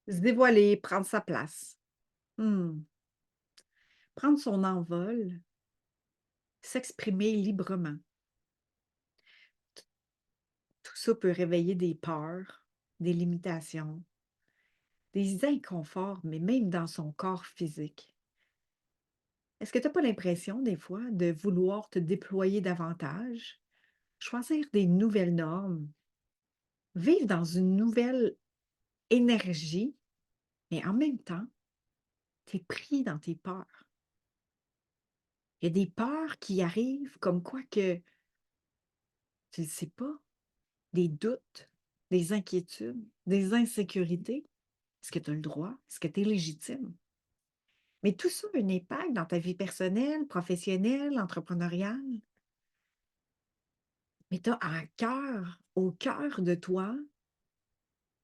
Se dévoiler, prendre sa place. Mmh. Prendre son envol, s'exprimer librement. Tout ça peut réveiller des peurs, des limitations, des inconforts, mais même dans son corps physique. Est-ce que tu as pas l'impression, des fois, de vouloir te déployer davantage, choisir des nouvelles normes, vivre dans une nouvelle énergie, mais en même temps, tu es pris dans tes peurs? Il y a des peurs qui arrivent comme quoi que tu ne sais pas. Des doutes, des inquiétudes, des insécurités. Est-ce que tu as le droit? Est-ce que tu es légitime? Mais tout ça a un impact dans ta vie personnelle, professionnelle, entrepreneuriale. Mais tu as à cœur, au cœur de toi,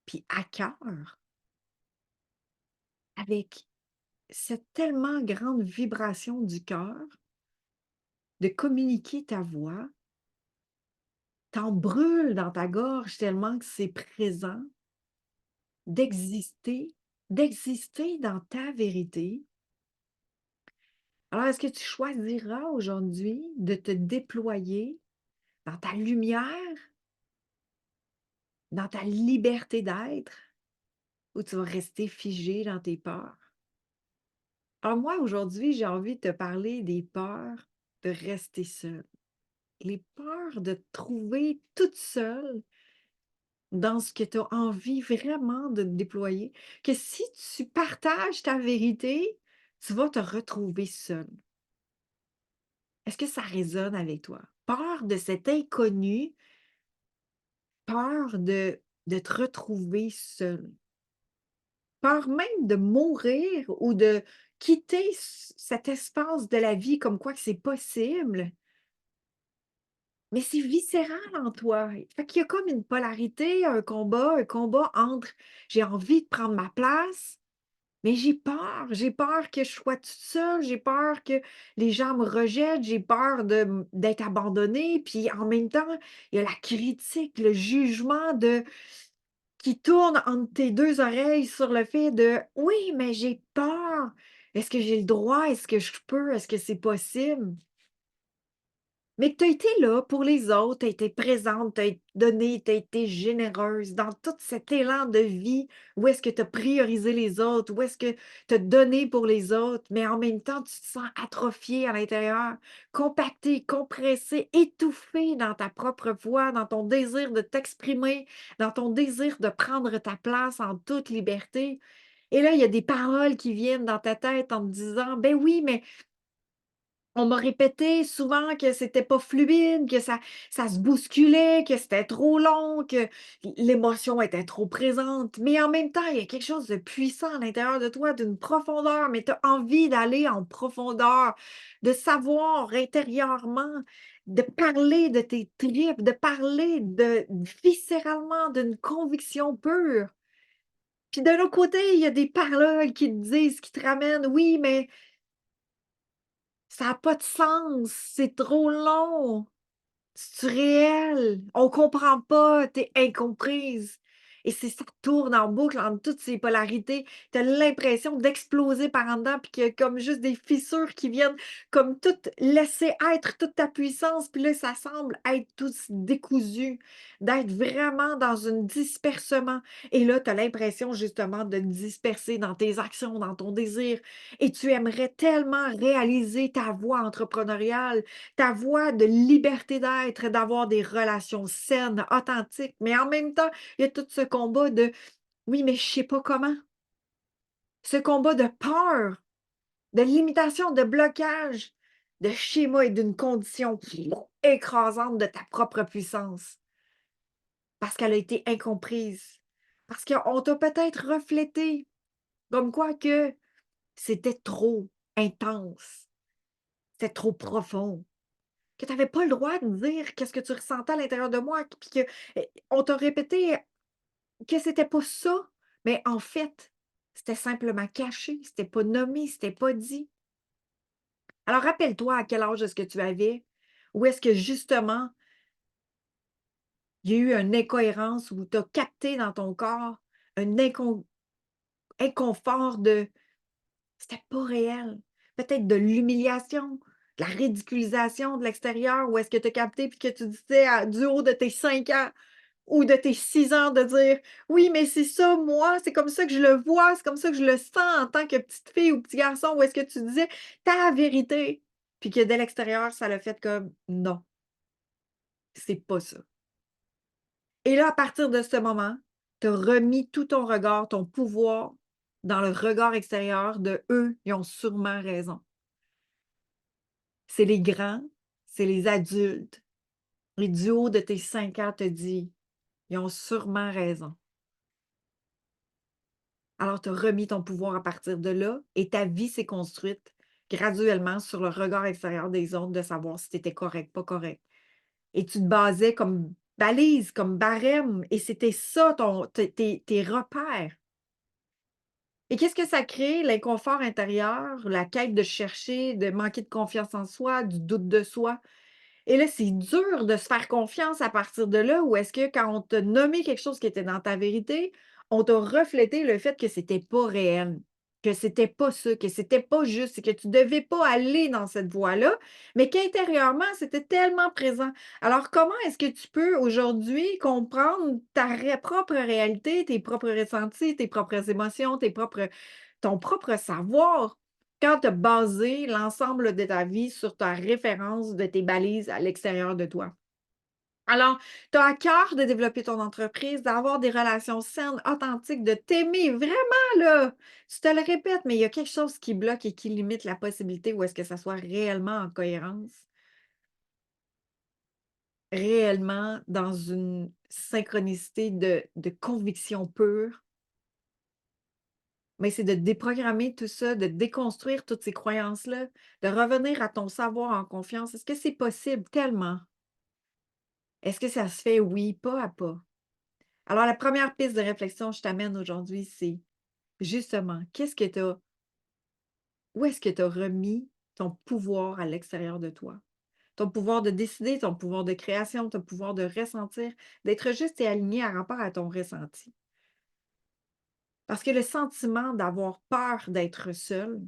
puis à cœur, avec cette tellement grande vibration du cœur, de communiquer ta voix. T'en brûles dans ta gorge tellement que c'est présent, d'exister, d'exister dans ta vérité. Alors, est-ce que tu choisiras aujourd'hui de te déployer dans ta lumière, dans ta liberté d'être, ou tu vas rester figé dans tes peurs? Alors moi, aujourd'hui, j'ai envie de te parler des peurs de rester seule. Les peurs de te trouver toute seule dans ce que tu as envie vraiment de te déployer, que si tu partages ta vérité, tu vas te retrouver seule. Est-ce que ça résonne avec toi? Peur de cet inconnu. Peur de te retrouver seul. Peur même de mourir ou de quitter cet espace de la vie comme quoi que c'est possible, mais c'est viscéral en toi. Fait qu'il y a comme une polarité, un combat entre: «J'ai envie de prendre ma place, mais j'ai peur que je sois toute seule, j'ai peur que les gens me rejettent, j'ai peur d'être abandonnée», puis en même temps, il y a la critique, le jugement de qui tourne entre tes 2 oreilles sur le fait de: «Oui, mais j'ai peur. Est-ce que j'ai le droit? Est-ce que je peux? Est-ce que c'est possible?» Mais que tu as été là pour les autres, tu as été présente, tu as donné, tu as été généreuse dans tout cet élan de vie où est-ce que tu as priorisé les autres, où est-ce que tu as donné pour les autres, mais en même temps, tu te sens atrophiée à l'intérieur, compactée, compressée, étouffée dans ta propre voix, dans ton désir de t'exprimer, dans ton désir de prendre ta place en toute liberté. Et là, il y a des paroles qui viennent dans ta tête en te disant: «Ben oui, mais on m'a répété souvent que c'était pas fluide, que ça se bousculait, que c'était trop long, que l'émotion était trop présente. Mais en même temps, il y a quelque chose de puissant à l'intérieur de toi, d'une profondeur, mais tu as envie d'aller en profondeur, de savoir intérieurement, de parler de tes tripes, de parler de viscéralement d'une conviction pure. Puis de l'autre côté, il y a des paroles qui te disent, qui te ramènent: «Oui, mais ça a pas de sens, c'est trop long. C'est-tu réel? On comprend pas, tu es incomprise». Et c'est ça tourne en boucle entre toutes ces polarités. Tu as l'impression d'exploser par en dedans, puis qu'il y a comme juste des fissures qui viennent comme toutes laisser être toute ta puissance, puis là, ça semble être tout décousu, d'être vraiment dans une dispersement. Et là, tu as l'impression justement de te disperser dans tes actions, dans ton désir, et tu aimerais tellement réaliser ta voie entrepreneuriale, ta voie de liberté d'être, d'avoir des relations saines, authentiques, mais en même temps, il y a tout ce combat de: «Oui, mais je sais pas comment». Ce combat de peur, de limitation, de blocage, de schéma et d'une condition écrasante de ta propre puissance, parce qu'elle a été incomprise, parce qu'on t'a peut-être reflété comme quoi que c'était trop intense, c'était trop profond. Que tu avais pas le droit de me dire qu'est-ce que tu ressentais à l'intérieur de moi, puis que, on t'a répété que c'était pas ça, mais en fait, c'était simplement caché, c'était pas nommé, c'était pas dit. Alors rappelle-toi à quel âge est-ce que tu avais, où est-ce que justement, il y a eu une incohérence où tu as capté dans ton corps une inconfort de c'était pas réel. Peut-être de l'humiliation, de la ridiculisation de l'extérieur, où est-ce que tu as capté puis que tu disais du haut de tes 5 ans ou de tes 6 ans de dire: «Oui, mais c'est ça moi, c'est comme ça que je le vois, c'est comme ça que je le sens en tant que petite fille ou petit garçon», où est-ce que tu disais ta vérité, puis que de l'extérieur, ça l'a fait comme: «Non, c'est pas ça». Et là, à partir de ce moment, tu as remis tout ton regard, ton pouvoir dans le regard extérieur de: «Eux, ils ont sûrement raison». C'est les grands, c'est les adultes et du haut de tes 5 ans te dit: «Ils ont sûrement raison». Alors tu as remis ton pouvoir à partir de là et ta vie s'est construite graduellement sur le regard extérieur des autres de savoir si tu étais correct, pas correct. Et tu te basais comme balise, comme barème et c'était ça ton tes repères. Et qu'est-ce que ça crée? L'inconfort intérieur, la quête de chercher, de manquer de confiance en soi, du doute de soi. Et là, c'est dur de se faire confiance à partir de là, ou est-ce que quand on t'a nommé quelque chose qui était dans ta vérité, on t'a reflété le fait que c'était pas réel, que c'était pas ça, que c'était pas juste et que tu devais pas aller dans cette voie-là, mais qu'intérieurement, c'était tellement présent. Alors, comment est-ce que tu peux aujourd'hui comprendre ta propre réalité, tes propres ressentis, tes propres émotions, ton propre savoir? Quand tu as basé l'ensemble de ta vie sur ta référence de tes balises à l'extérieur de toi. Alors, tu as à cœur de développer ton entreprise, d'avoir des relations saines, authentiques, de t'aimer vraiment là. Tu te le répètes, mais il y a quelque chose qui bloque et qui limite la possibilité où est-ce que ça soit réellement en cohérence, réellement dans une synchronicité de conviction pure. Mais c'est de déprogrammer tout ça, de déconstruire toutes ces croyances-là, de revenir à ton savoir en confiance. Est-ce que c'est possible? Tellement. Est-ce que ça se fait? Oui, pas à pas. Alors, la première piste de réflexion que je t'amène aujourd'hui, c'est justement, où est-ce que tu as remis ton pouvoir à l'extérieur de toi? Ton pouvoir de décider, ton pouvoir de création, ton pouvoir de ressentir, d'être juste et aligné en rapport à ton ressenti. Parce que le sentiment d'avoir peur d'être seul,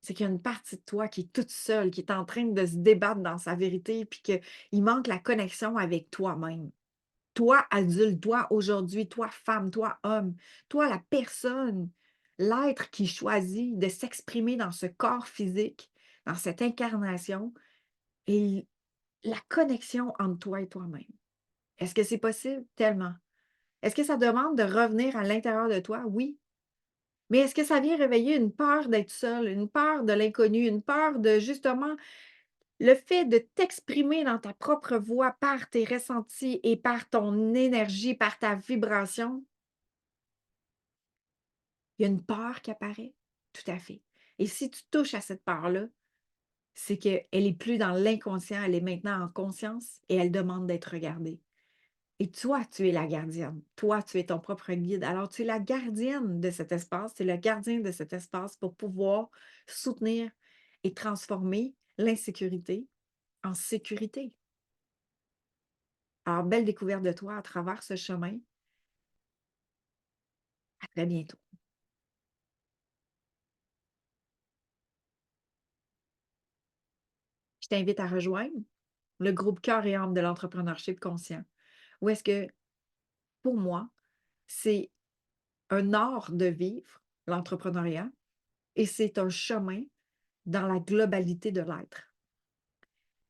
c'est qu'il y a une partie de toi qui est toute seule, qui est en train de se débattre dans sa vérité, puis qu'il manque la connexion avec toi-même. Toi, adulte, toi, aujourd'hui, toi, femme, toi, homme, toi, la personne, l'être qui choisit de s'exprimer dans ce corps physique, dans cette incarnation, et la connexion entre toi et toi-même. Est-ce que c'est possible? Tellement. Est-ce que ça demande de revenir à l'intérieur de toi? Oui. Mais est-ce que ça vient réveiller une peur d'être seul, une peur de l'inconnu, une peur de justement le fait de t'exprimer dans ta propre voix par tes ressentis et par ton énergie, par ta vibration? Il y a une peur qui apparaît? Tout à fait. Et si tu touches à cette peur-là, c'est qu'elle est plus dans l'inconscient, elle est maintenant en conscience et elle demande d'être regardée. Et toi, tu es la gardienne. Toi, tu es ton propre guide. Alors, tu es la gardienne de cet espace, tu es le gardien de cet espace pour pouvoir soutenir et transformer l'insécurité en sécurité. Alors, belle découverte de toi à travers ce chemin. À très bientôt. Je t'invite à rejoindre le groupe Cœur et âme de l'entrepreneurship conscient. Où est-ce que, pour moi, c'est un art de vivre l'entrepreneuriat et c'est un chemin dans la globalité de l'être.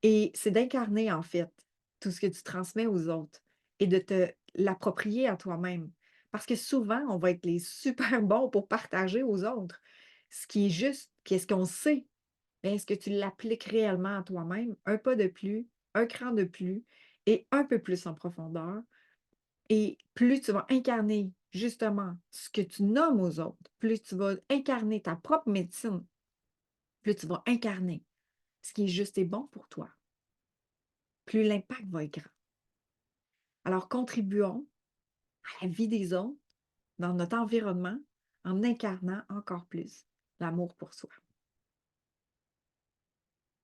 Et c'est d'incarner, en fait, tout ce que tu transmets aux autres et de te l'approprier à toi-même. Parce que souvent, on va être les super bons pour partager aux autres. Ce qui est juste, qu'est-ce qu'on sait, mais est-ce que tu l'appliques réellement à toi-même? Un pas de plus, un cran de plus et un peu plus en profondeur. Et plus tu vas incarner justement ce que tu nommes aux autres, plus tu vas incarner ta propre médecine, plus tu vas incarner ce qui est juste et bon pour toi, plus l'impact va être grand. Alors contribuons à la vie des autres dans notre environnement en incarnant encore plus l'amour pour soi.